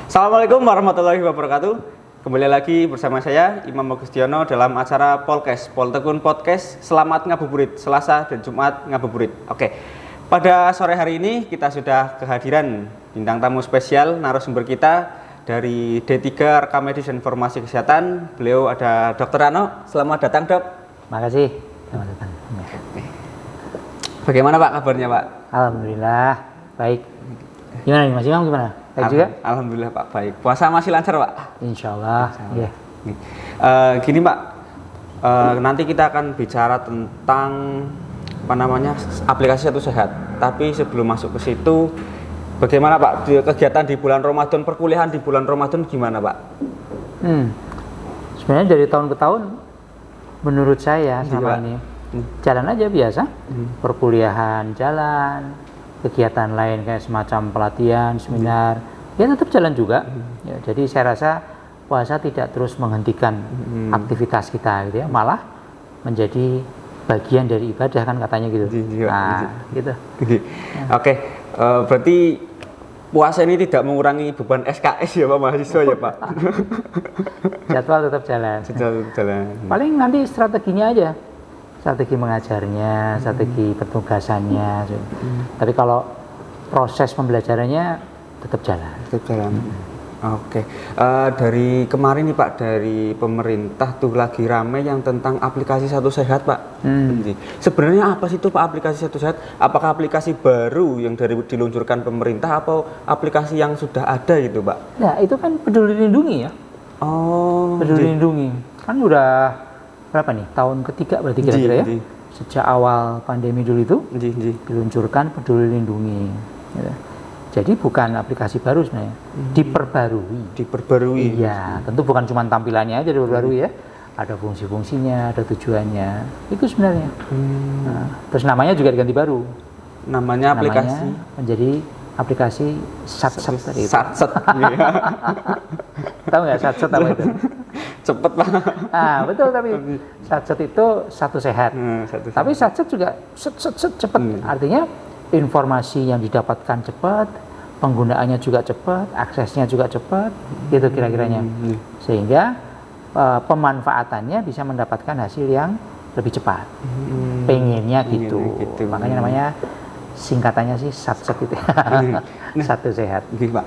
Assalamualaikum warahmatullahi wabarakatuh. Kembali lagi bersama saya Imam Agustiono dalam acara Polkes, Poltekun Podcast Selamat Ngabuburit, Selasa dan Jumat Ngabuburit. Oke, pada sore hari ini kita sudah kehadiran bintang tamu spesial narasumber kita dari D3 Rekam Medis dan Informasi Kesehatan. Beliau ada Dr. Rano. Selamat datang, Dok. Makasih. Selamat datang. Bagaimana Pak kabarnya, Pak? Alhamdulillah baik. Gimana nih Mas Imam, gimana? Baik juga? Alhamdulillah Pak, baik. Puasa masih lancar, Pak? Insya Allah. Yeah. Gini Pak, nanti kita akan bicara tentang aplikasi Satu Sehat. Tapi sebelum masuk ke situ, bagaimana Pak kegiatan di bulan Ramadan, perkuliahan di bulan Ramadan gimana Pak? Sebenarnya dari tahun ke tahun, menurut saya sama ini jalan aja biasa. Perkuliahan jalan, kegiatan lain kayak semacam pelatihan, seminar, ya tetap jalan juga. Ya, jadi saya rasa puasa tidak terus menghentikan aktivitas kita, gitu ya, malah menjadi bagian dari ibadah kan katanya gitu. Gitu. Oke, berarti puasa ini tidak mengurangi beban SKS ya Pak mahasiswa ya Pak? Jadwal tetap jalan. Paling nanti strateginya aja. Strategi mengajarnya, strategi penugasannya. Tapi kalau proses pembelajarannya tetap jalan. Oke. Dari kemarin nih Pak, dari pemerintah tuh lagi rame yang tentang aplikasi Satu Sehat Pak. Sebenarnya apa sih itu Pak aplikasi Satu Sehat? Apakah aplikasi baru yang diluncurkan pemerintah atau aplikasi yang sudah ada gitu Pak? Nah itu kan Peduli Lindungi ya. Peduli Lindungi kan udah berapa nih? Tahun ketiga berarti kira-kira ya? Sejak awal pandemi dulu itu diluncurkan Peduli Lindungi. Gitu. Jadi bukan aplikasi baru sebenarnya, diperbarui. Iya, tentu bukan cuma tampilannya aja diperbarui ya. Ada fungsi-fungsinya, ada tujuannya. Itu sebenarnya. Nah, terus namanya juga diganti baru. Namanya aplikasi menjadi aplikasi Satset tadi. Satset. Tahu nggak Satset apa itu? Cepet Pak. Betul, tapi Satset itu Satu Sehat. Tapi Satset juga cepet. Artinya informasi yang didapatkan cepat, penggunaannya juga cepat, aksesnya juga cepat, gitu kira-kiranya. Sehingga pemanfaatannya bisa mendapatkan hasil yang lebih cepat. Pengennya gitu. Makanya namanya singkatannya sih Satset itu. Satu Sehat. Pak.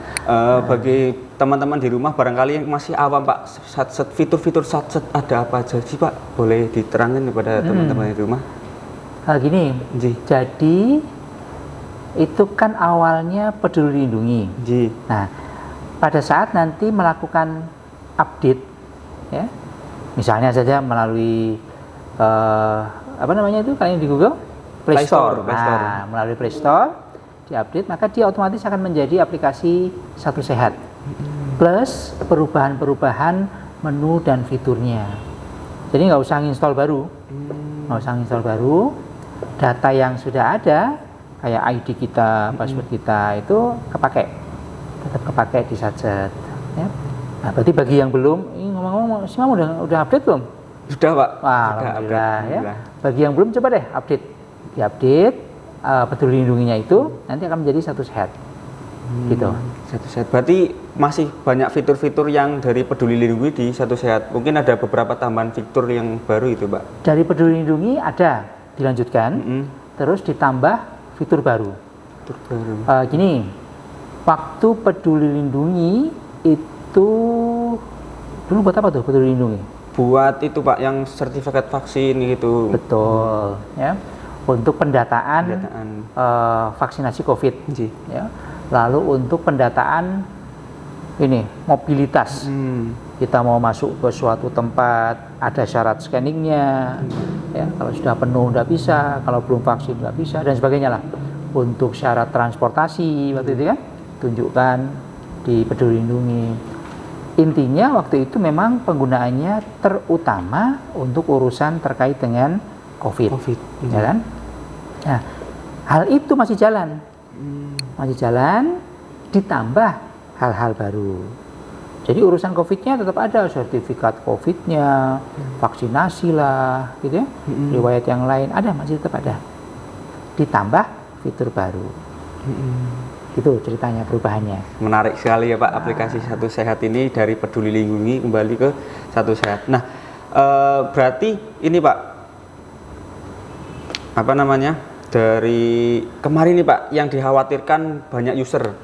Bagi teman-teman di rumah barangkali yang masih awam Pak, Satset, fitur-fitur Satset ada apa aja sih Pak? Boleh diterangkan kepada teman-teman di rumah? Gini, jadi itu kan awalnya Peduli Lindungi. Nah, pada saat nanti melakukan update, ya, misalnya saja melalui apa namanya itu kalian di Google Play Store. Melalui Play Store diupdate, maka dia otomatis akan menjadi aplikasi Satu Sehat. Plus perubahan-perubahan menu dan fiturnya. Jadi nggak usah install baru, data yang sudah ada kayak ID kita, password kita itu tetap kepake di Satset. Ya. Nah, berarti bagi yang belum, ini ngomong-ngomong, Simam udah update belum? Sudah Pak. Alhamdulillah ya. Bagi yang belum coba deh diupdate Peduli Lindunginya itu nanti akan menjadi Satu Sehat. Gitu. Satu Sehat. Berarti masih banyak fitur-fitur yang dari Peduli Lindungi di Satu Sehat. Mungkin ada beberapa tambahan fitur yang baru itu Pak. Dari Peduli Lindungi ada dilanjutkan, terus ditambah fitur baru. Gini, waktu Peduli Lindungi itu dulu buat apa tuh Peduli Lindungi? Buat itu Pak yang sertifikat vaksin gitu. Betul, ya. Untuk pendataan. Vaksinasi COVID. Ya. Lalu untuk pendataan ini mobilitas. Kita mau masuk ke suatu tempat ada syarat scanningnya, ya, kalau sudah penuh nggak bisa, kalau belum vaksin nggak bisa dan sebagainya lah. Untuk syarat transportasi waktu itu kan tunjukkan di Peduli Lindungi. Intinya waktu itu memang penggunaannya terutama untuk urusan terkait dengan COVID. Ya kan? Nah, hal itu masih jalan, ditambah hal-hal baru. Jadi urusan COVID-nya tetap ada, sertifikat COVID-nya, vaksinasi lah, gitu ya, riwayat yang lain ada, masih tetap ada. Ditambah fitur baru. Itu ceritanya perubahannya. Menarik sekali ya Pak, aplikasi Satu Sehat ini dari Peduli Lindungi kembali ke Satu Sehat. Nah, berarti ini Pak, apa namanya, dari kemarin nih Pak, yang dikhawatirkan banyak user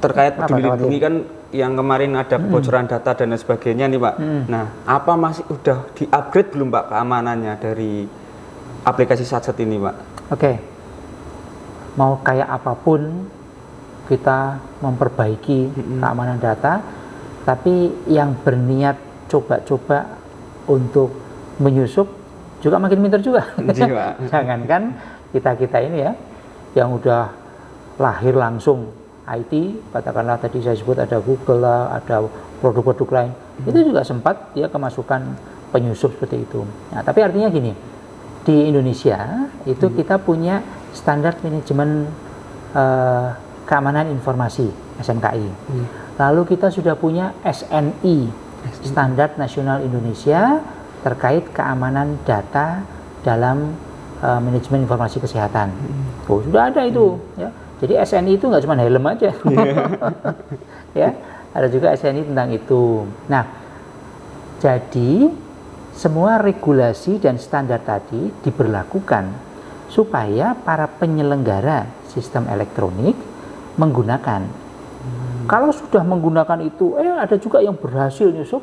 terkait Peduli Lindungi kan, yang kemarin ada kebocoran data dan lain sebagainya nih Pak. Nah, apa masih udah di-upgrade belum Pak keamanannya dari aplikasi Satset ini Pak? Oke. Mau kayak apapun kita memperbaiki keamanan data, tapi yang berniat coba-coba untuk menyusup juga makin pintar juga. Jangankan kita ini ya, yang udah lahir langsung IT, katakanlah tadi saya sebut ada Google lah, ada produk-produk lain, itu juga sempat dia kemasukan penyusup seperti itu. Nah, tapi artinya gini, di Indonesia itu kita punya standar manajemen keamanan informasi SMKI. Lalu kita sudah punya SNI, Standar Nasional Indonesia terkait keamanan data dalam manajemen informasi kesehatan. Oh, sudah ada itu. Ya. Jadi SNI itu nggak cuma helm aja. Ya, ada juga SNI tentang itu. Nah, jadi semua regulasi dan standar tadi diberlakukan supaya para penyelenggara sistem elektronik menggunakan. Kalau sudah menggunakan itu, ada juga yang berhasil nyusup,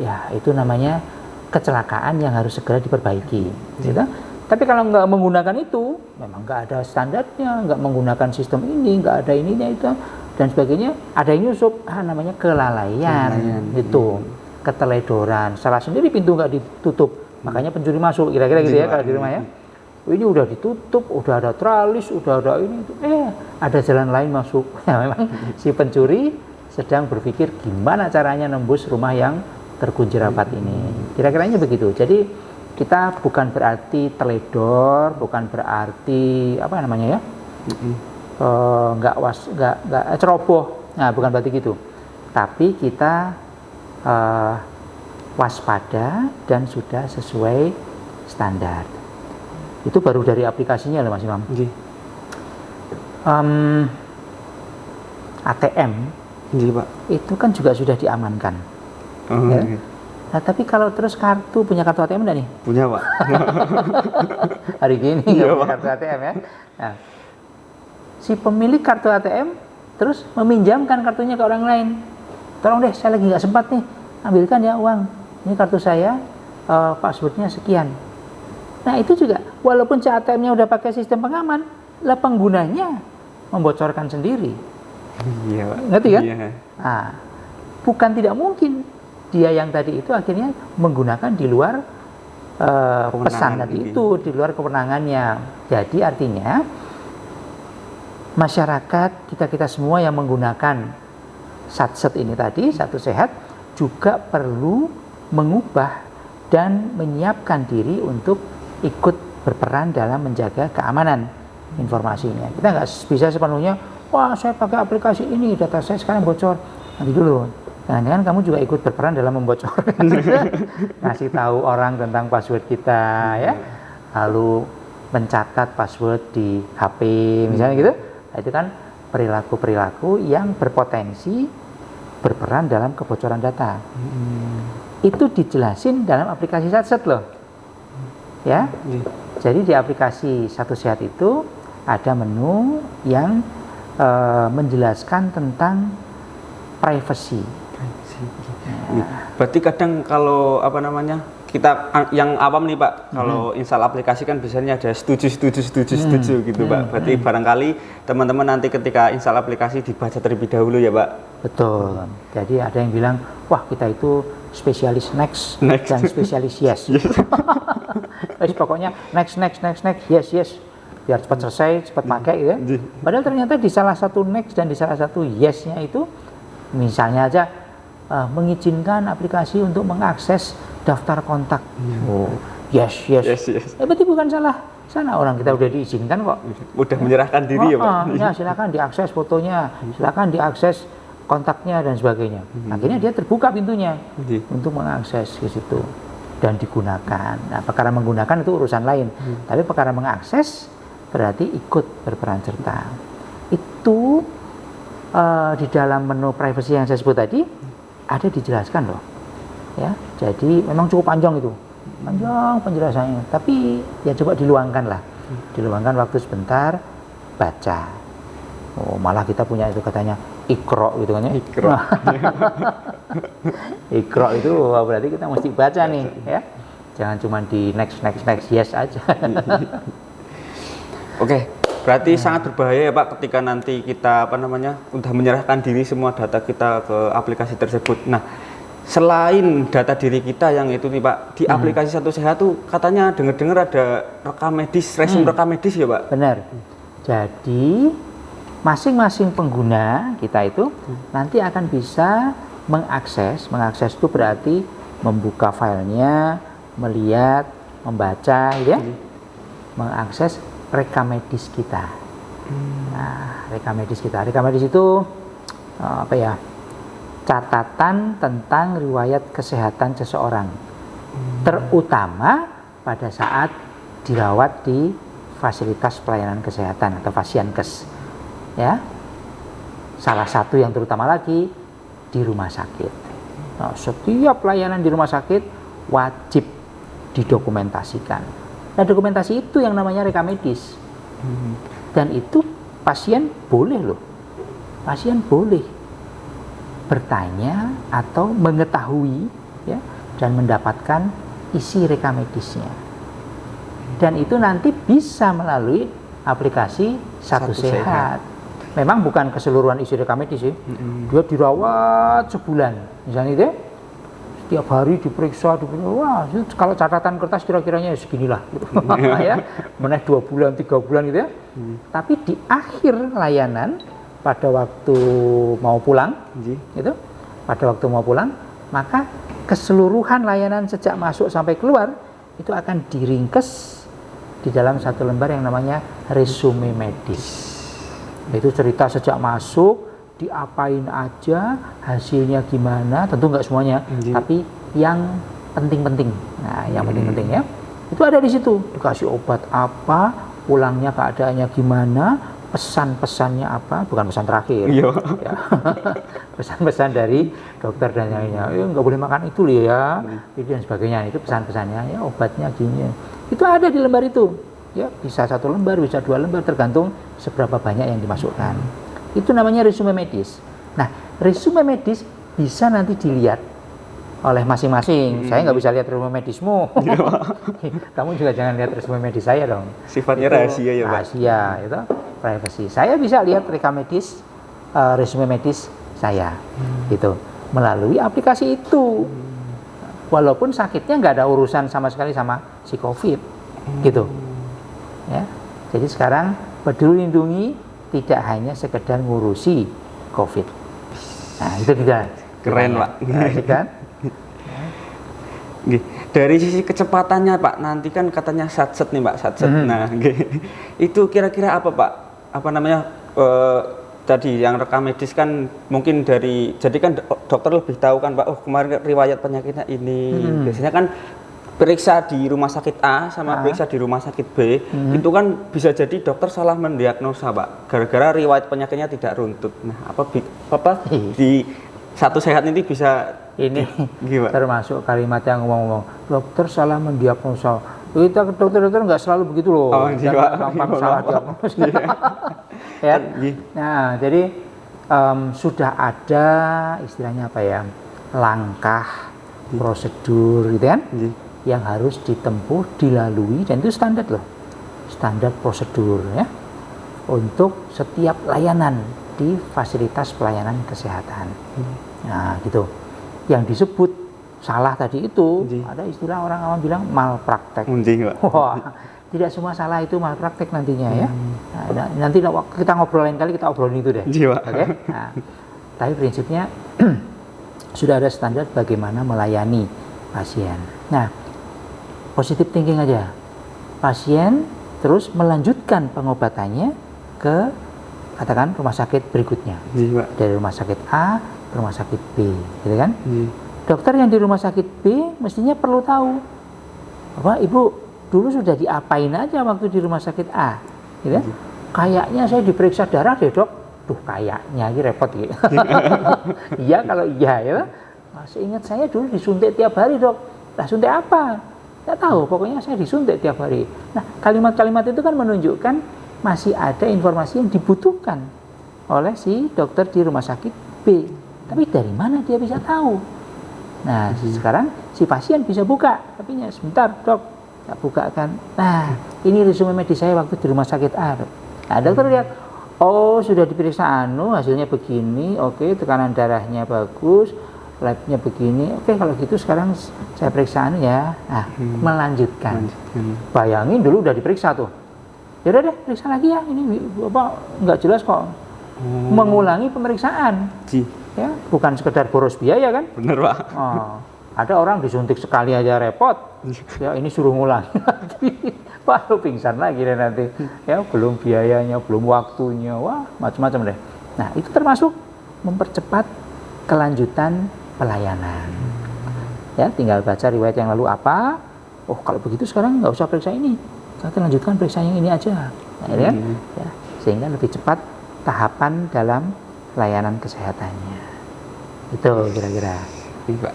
ya itu namanya kecelakaan yang harus segera diperbaiki. Gitu? Tapi kalau nggak menggunakan itu, memang nggak ada standarnya, nggak menggunakan sistem ini, nggak ada ininya itu dan sebagainya, ada yang nyusup, namanya kelalaian, itu, keteledoran, salah sendiri pintu nggak ditutup, makanya pencuri masuk, kira-kira gitu ya kalau di rumah ya. Ini udah ditutup, udah ada tralis, udah ada ini, ada jalan lain masuk. Ya, memang si pencuri sedang berpikir gimana caranya nembus rumah yang terkunci rapat ini. Kira-kiranya begitu. Jadi kita bukan berarti teledor, bukan berarti apa namanya ya, nggak ceroboh. Nah, bukan berarti gitu. Tapi kita waspada dan sudah sesuai standar. Itu baru dari aplikasinya loh Mas Imam. ATM Pak, itu kan juga sudah diamankan. Ya? Nah, tapi kalau terus punya kartu ATM enggak nih? Punya Pak. Hari gini nggak punya kartu ATM ya. Nah, si pemilik kartu ATM terus meminjamkan kartunya ke orang lain. Tolong deh, saya lagi nggak sempat nih, ambilkan ya uang. Ini kartu saya, passwordnya sekian. Nah itu juga, walaupun ATM-nya udah pakai sistem pengaman, lah penggunanya membocorkan sendiri. Iya Pak. Ngerti kan? Iya. Nah, bukan tidak mungkin dia yang tadi itu akhirnya menggunakan di luar pesan tadi itu, di luar kewenangannya. Jadi artinya masyarakat, kita semua yang menggunakan Satset ini tadi, Satu Sehat, juga perlu mengubah dan menyiapkan diri untuk ikut berperan dalam menjaga keamanan informasinya. Kita nggak bisa sepenuhnya, wah saya pakai aplikasi ini, data saya sekarang bocor. Nanti dulu, jangan-jangan kamu juga ikut berperan dalam membocorkan. Ngasih tahu orang tentang password kita, ya. Lalu mencatat password di HP, misalnya gitu. Nah, itu kan perilaku-perilaku yang berpotensi berperan dalam kebocoran data. Itu dijelasin dalam aplikasi Satset loh. Ya, jadi di aplikasi Satu Sehat itu ada menu yang menjelaskan tentang privacy. Berarti kadang kalau apa namanya, kita yang awam nih Pak, kalau install aplikasi kan biasanya ada setuju gitu Pak. Berarti barangkali teman-teman nanti ketika install aplikasi dibaca terlebih dahulu ya Pak. Betul. Jadi ada yang bilang, wah kita itu spesialis next. Dan spesialis yes. Pokoknya next, yes. Biar cepat selesai, cepat pakai gitu ya. Padahal ternyata di salah satu next dan di salah satu yes-nya itu, misalnya aja mengizinkan aplikasi untuk mengakses daftar kontak. Yes. Berarti bukan salah sana, orang kita udah diizinkan kok. Udah menyerahkan diri ya Pak. Ya silakan diakses fotonya, silakan diakses kontaknya dan sebagainya. Akhirnya dia terbuka pintunya untuk mengakses ke situ dan digunakan. Nah, perkara menggunakan itu urusan lain. Tapi perkara mengakses berarti ikut berperan serta. Itu itu di dalam menu privacy yang saya sebut tadi ada dijelaskan loh. Ya, jadi memang cukup panjang itu, panjang penjelasannya. Tapi ya coba diluangkan lah, diluangkan waktu sebentar, baca. Oh, malah kita punya itu katanya Iqra gitu kan ya. Iqra. Iqra itu berarti kita mesti baca nih, ya. Jangan cuma di next yes aja. Oke, berarti sangat berbahaya ya Pak ketika nanti kita udah menyerahkan diri semua data kita ke aplikasi tersebut. Nah, selain data diri kita yang itu nih Pak, di aplikasi Satu Sehat tuh katanya dengar-dengar ada rekam medis, resume rekam medis ya Pak? Benar. Jadi masing-masing pengguna kita itu nanti akan bisa mengakses itu berarti membuka filenya, melihat, membaca, ya, mengakses rekam medis kita. Nah, rekam medis kita, rekam medis itu catatan tentang riwayat kesehatan seseorang, terutama pada saat dirawat di fasilitas pelayanan kesehatan atau Fasienkes, ya. Salah satu yang terutama lagi di rumah sakit. Nah, setiap pelayanan di rumah sakit wajib didokumentasikan. Nah, dokumentasi itu yang namanya rekam medis. Dan itu pasien boleh loh. Pasien boleh bertanya atau mengetahui, ya, dan mendapatkan isi rekam medisnya. Dan itu nanti bisa melalui aplikasi Satu Sehat. Memang bukan keseluruhan isi rekam medis sih. Dia dirawat sebulan, misalnya itu, setiap hari diperiksa, wah, kalau catatan kertas kira-kiranya seginilah, gitu. Ya, meneh 2 bulan, 3 bulan gitu ya. Tapi di akhir layanan, pada waktu mau pulang, gitu, pada waktu mau pulang, maka keseluruhan layanan sejak masuk sampai keluar itu akan diringkes di dalam satu lembar yang namanya resume medis. Itu cerita sejak masuk, diapain aja, hasilnya gimana, tentu nggak semuanya, tapi yang penting-penting. Nah, yang penting-penting ya, itu ada di situ. Dikasih obat apa, pulangnya keadaannya gimana, pesan-pesannya apa, bukan pesan terakhir. Ya. Pesan-pesan dari dokter dan lainnya. Nggak boleh makan itu loh ya, itu dan sebagainya. Itu pesan-pesannya, ya obatnya gini. Itu ada di lembar itu. Ya, bisa 1 lembar, bisa 2 lembar, tergantung seberapa banyak yang dimasukkan. Itu namanya resume medis. Nah, resume medis bisa nanti dilihat oleh masing-masing. Saya nggak bisa lihat resume medismu. Kamu juga jangan lihat resume medis saya dong. Sifatnya itu rahasia ya Pak? Rahasia, itu privacy. Saya bisa lihat rekam medis, resume medis saya, gitu, melalui aplikasi itu. Walaupun sakitnya nggak ada urusan sama sekali sama si COVID, gitu. Ya, jadi sekarang Peduli Lindungi tidak hanya sekedar ngurusi COVID. Nah, itu juga keren Pak. Nah, kan? Dari sisi kecepatannya Pak, nanti kan katanya satset nih Pak, satset. Nah, itu kira-kira apa Pak? Tadi yang rekam medis kan mungkin jadi kan dokter lebih tahu kan Pak, oh kemarin riwayat penyakitnya ini. Biasanya kan periksa di rumah sakit A sama periksa di rumah sakit B, itu kan bisa jadi dokter salah mendiagnosa Pak, gara-gara riwayat penyakitnya tidak runtut. Nah, apa di Satu Sehat ini bisa ini termasuk kalimat yang ngomong-ngomong, dokter salah mendiagnosa. Kita dokter-dokter nggak selalu begitu loh, gampang salah diagnosa. Ya. Nah, jadi sudah ada istilahnya apa ya, langkah, prosedur gitu kan, yang harus ditempuh, dilalui, dan itu standar loh, standar prosedur ya, untuk setiap layanan di fasilitas pelayanan kesehatan. Nah, gitu. Yang disebut salah tadi itu, ada istilah orang awam bilang malpraktek. Wah, tidak semua salah itu malpraktek nantinya ya. Nah, nanti kita ngobrol lain kali, kita obrolin itu deh. Oke? Nah, tapi prinsipnya sudah ada standar bagaimana melayani pasien. Nah, positive thinking aja. Pasien terus melanjutkan pengobatannya ke katakan rumah sakit berikutnya. Dari rumah sakit A ke rumah sakit B, gitu kan? Dokter yang di rumah sakit B mestinya perlu tahu, Bapak Ibu dulu sudah diapain aja waktu di rumah sakit A, gitu kan? Kayaknya saya diperiksa darah deh dok, Duh, kayaknya ini repot gitu. Iya, kalau iya ya. Masih ingat saya dulu disuntik tiap hari, Dok. Nah, suntik apa? Nggak tahu, pokoknya saya disuntik tiap hari. Nah, kalimat-kalimat itu kan menunjukkan masih ada informasi yang dibutuhkan oleh si dokter di rumah sakit B. Tapi dari mana dia bisa tahu? Nah, sekarang si pasien bisa buka. Tapi sebentar, Dok, nggak buka kan? Nah, ini resume medis saya waktu di rumah sakit A. Nah, dokter lihat, oh sudah diperiksa hasilnya begini, oke, tekanan darahnya bagus, labnya begini, oke, kalau gitu sekarang saya periksa ya. Nah, melanjutkan. Bayangin dulu udah diperiksa tuh. Ya udah deh, periksa lagi ya. Ini Bapak nggak jelas kok. Mengulangi pemeriksaan. Ya, bukan sekedar boros biaya kan? Bener, Pak. Oh, ada orang disuntik sekali aja repot. Ya, ini suruh ngulangi lagi. Wah, lu pingsan lagi deh nanti. Ya, belum biayanya, belum waktunya. Wah, macam-macam deh. Nah, itu termasuk mempercepat kelanjutan pelayanan. Ya, tinggal baca riwayat yang lalu apa. Oh, kalau begitu sekarang nggak usah periksa ini. Kita lanjutkan periksa yang ini aja. Nah, ya, sehingga lebih cepat tahapan dalam layanan kesehatannya. Itu kira-kira. Ini Pak,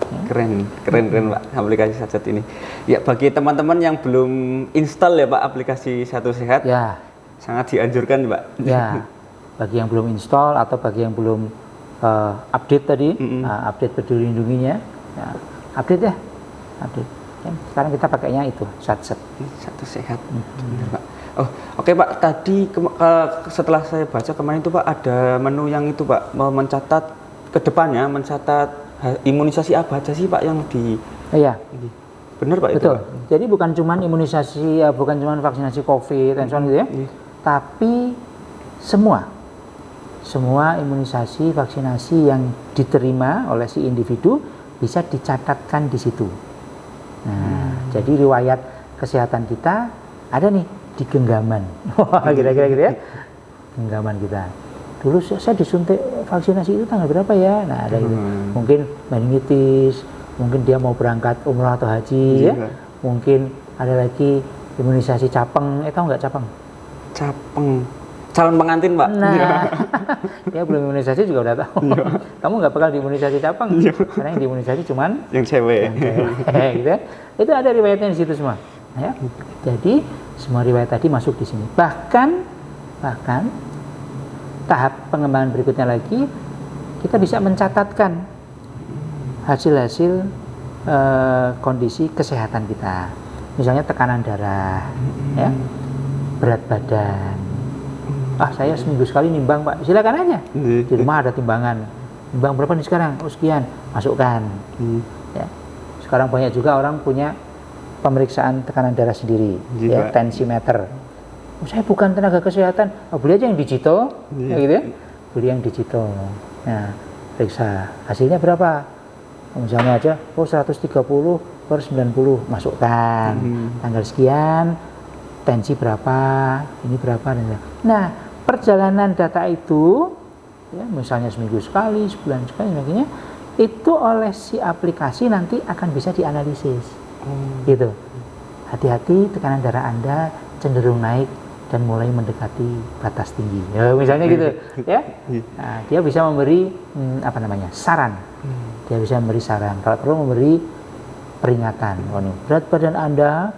keren Pak aplikasi Satset ini. Ya, bagi teman-teman yang belum install ya Pak aplikasi Satu Sehat, ya, sangat dianjurkan Pak. Ya, bagi yang belum install atau bagi yang belum update tadi, update Peduli Lindunginya, ya, update ya, update. Ya, sekarang kita pakainya itu Satset. Satu Sehat, benar Pak. Oh, oke Pak. Tadi setelah saya baca kemarin itu Pak ada menu yang itu Pak mencatat ke depannya, mencatat imunisasi apa aja sih Pak yang di? Iya. Benar Pak. Betul. Itu, Pak? Jadi bukan cuma imunisasi, bukan cuma vaksinasi COVID dan sebagainya gitu ya, tapi semua imunisasi, vaksinasi yang diterima oleh si individu bisa dicatatkan di situ. Nah, jadi riwayat kesehatan kita ada nih di genggaman. Wah, kira-kira gitu ya. Genggaman kita. Dulu saya disuntik vaksinasi itu tanggal berapa ya? Nah, ada itu. Mungkin meningitis, mungkin dia mau berangkat umroh atau haji ya. Mungkin ada lagi imunisasi capeng. Tahu nggak capeng? Capeng. Calon pengantin, Pak. Nah, dia belum imunisasi juga udah tahu. Kamu nggak bakal diimunisasi capeng. Karena yang diimunisasi cuman yang cewek. Gitu ya. Itu ada riwayatnya di situ semua. Ya. Jadi semua riwayat tadi masuk di sini. Bahkan tahap pengembangan berikutnya lagi kita bisa mencatatkan hasil-hasil kondisi kesehatan kita. Misalnya tekanan darah, ya, berat badan. Saya seminggu sekali nimbang Pak. Silakan aja. Di rumah ada timbangan. Nimbang berapa nih sekarang? Oh sekian. Masukkan. Ya. Sekarang banyak juga orang punya pemeriksaan tekanan darah sendiri, ya, tensimeter. Saya bukan tenaga kesehatan, beli aja yang digital, gitu ya. Beli yang digital. Nah, periksa hasilnya berapa? Misalnya aja, 130 per 90, masukkan. Tanggal sekian, tensi berapa, ini berapa. Nah, perjalanan data itu, ya, misalnya seminggu sekali, sebulan sekali, sebagainya, itu oleh si aplikasi nanti akan bisa dianalisis. Gitu. Hati-hati tekanan darah Anda cenderung naik dan mulai mendekati batas tinggi. Ya, misalnya gitu, ya. Nah, dia bisa memberi saran. Dia bisa memberi saran. Kalau perlu memberi peringatan. Berat badan Anda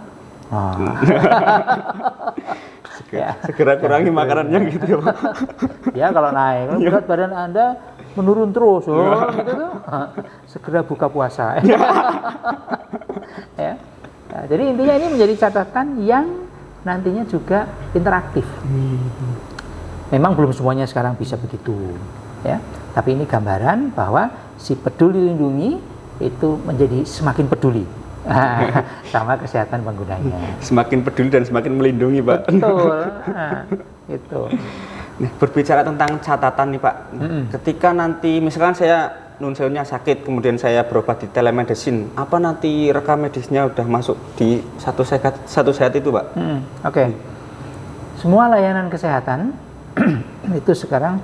segera kurangi makanannya gitu ya Pak. Ya, kalau naik, berat badan Anda menurun terus, gitu tuh. Segera buka puasa. Ya. Nah, jadi intinya ini menjadi catatan yang nantinya juga interaktif. Memang belum semuanya sekarang bisa begitu, ya. Tapi ini gambaran bahwa si Peduli Lindungi itu menjadi semakin peduli sama kesehatan penggunanya. Semakin peduli dan semakin melindungi, Pak. Betul. Itu. Nah, berbicara tentang catatan nih Pak, ketika nanti misalkan saya nun-sewnya sakit, kemudian saya berobat di telemedicine, apa nanti rekam medisnya udah masuk di Satu Sehat itu Pak? Oke. Semua layanan kesehatan itu sekarang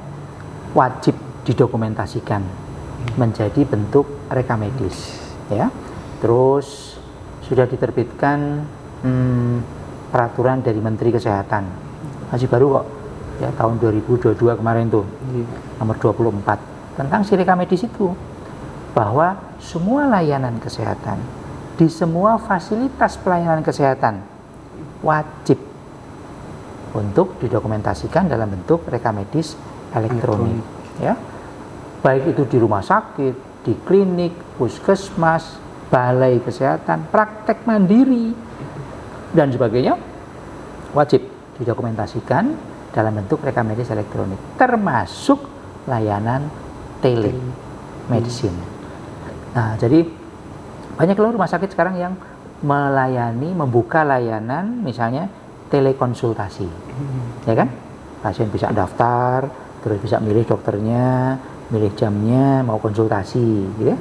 wajib didokumentasikan menjadi bentuk rekam medis, ya. Terus sudah diterbitkan peraturan dari Menteri Kesehatan, masih baru kok. ya tahun 2022 kemarin tuh, nomor 24 tentang si rekamedis itu, bahwa semua layanan kesehatan di semua fasilitas pelayanan kesehatan wajib untuk didokumentasikan dalam bentuk rekamedis elektronik, ya, baik itu di rumah sakit, di klinik, puskesmas, balai kesehatan, praktek mandiri dan sebagainya, wajib didokumentasikan dalam bentuk rekamedis elektronik, termasuk layanan telemedicine. Nah, jadi banyak loh rumah sakit sekarang yang melayani, membuka layanan misalnya telekonsultasi, ya kan? Pasien bisa daftar, terus bisa milih dokternya, milih jamnya, mau konsultasi, gitu ya.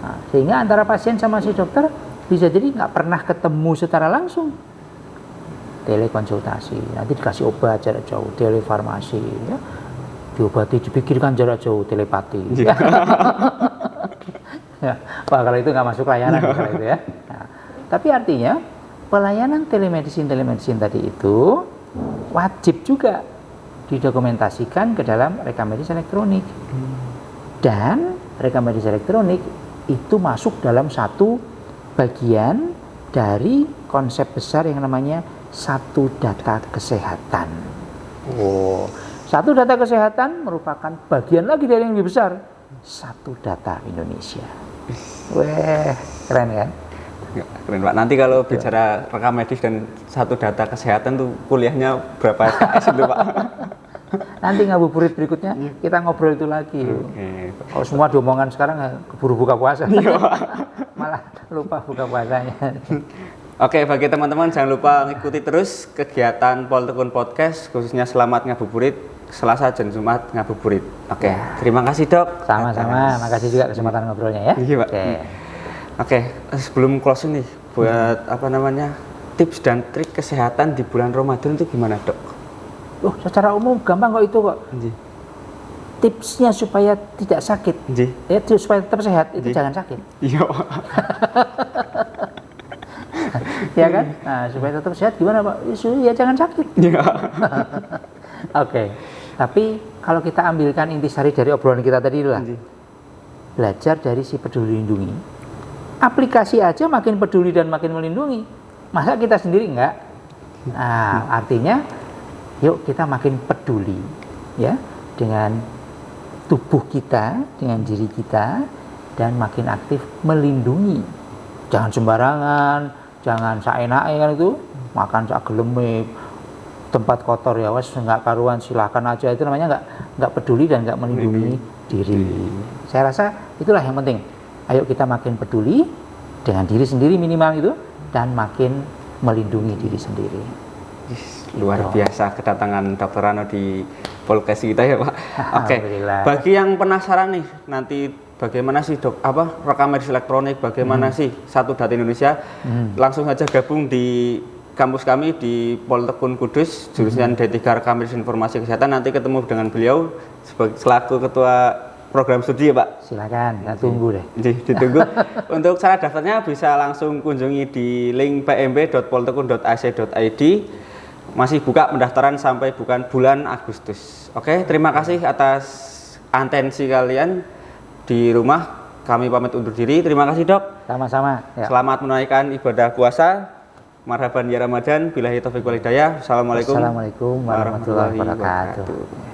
Nah, sehingga antara pasien sama si dokter bisa jadi nggak pernah ketemu secara langsung. Telekonsultasi, nanti dikasih obat jarak jauh, telefarmasi, ya. Diobati, dipikirkan jarak jauh, telepati. Ya, wah, kalau itu nggak masuk layanan kalau itu ya. Nah, tapi artinya pelayanan telemedicine tadi itu wajib juga didokumentasikan ke dalam rekamedis elektronik. Dan rekamedis elektronik itu masuk dalam satu bagian dari konsep besar yang namanya satu data kesehatan. Oh, satu data kesehatan merupakan bagian lagi dari yang lebih besar, satu data Indonesia. Weh, keren kan? Ya, keren Pak. Nanti kalau bicara rekam medis dan satu data kesehatan tuh kuliahnya berapa SKS itu Pak? Nanti ngabuburit berikutnya kita ngobrol itu lagi. Kalau semua diomongan sekarang keburu buka puasa. Malah lupa buka puasanya. Oke, bagi teman-teman jangan lupa ikuti terus kegiatan Poltekun Podcast, khususnya Selamat Ngabuburit, Selasa dan Jumat Ngabuburit. Oke, terima kasih Dok. Sama-sama, makasih juga kesempatan ngobrolnya ya. Iya Pak. Oke, sebelum closing nih, buat tips dan trik kesehatan di bulan Ramadan itu gimana Dok? Oh, secara umum gampang kok itu kok. Tipsnya supaya tidak sakit, ya, supaya tetap sehat, itu jangan sakit. Iya. Ya kan? Nah, supaya tetap sehat gimana Pak? Ya jangan sakit. Oke. Tapi kalau kita ambilkan intisari dari obrolan kita tadi itulah, belajar dari si Peduli Lindungi. Aplikasi aja makin peduli dan makin melindungi. Masa kita sendiri enggak? Nah, artinya yuk kita makin peduli ya dengan tubuh kita, dengan diri kita, dan makin aktif melindungi. Jangan sembarangan, jangan saenake kan itu, makan sak geleme, tempat kotor ya wes enggak karuan, silakan aja, itu namanya enggak peduli dan enggak melindungi diri. Saya rasa itulah yang penting. Ayo kita makin peduli dengan diri sendiri minimal itu, dan makin melindungi diri sendiri. Luar biasa kedatangan Dr. Rano di podcast kita ya Pak. Oke, bagi yang penasaran nih nanti bagaimana sih rekam medis elektronik, bagaimana sih satu data Indonesia, langsung saja gabung di kampus kami di Poltekun Kudus, jurusan D3 Rekam Medis Informasi Kesehatan. Nanti ketemu dengan beliau selaku ketua program studi ya Pak. Silakan, kita tunggu deh. Ditunggu. Untuk cara daftarnya bisa langsung kunjungi di link pmb.poltekun.ac.id. Masih buka pendaftaran sampai bulan Agustus. Oke, terima kasih atas atensi kalian di rumah. Kami pamit undur diri. Terima kasih Dok. Sama-sama. Ya. Selamat menunaikan ibadah puasa. Marhaban ya Ramadan. Billahi taufiq wal hidayah. Assalamualaikum warahmatullahi wabarakatuh.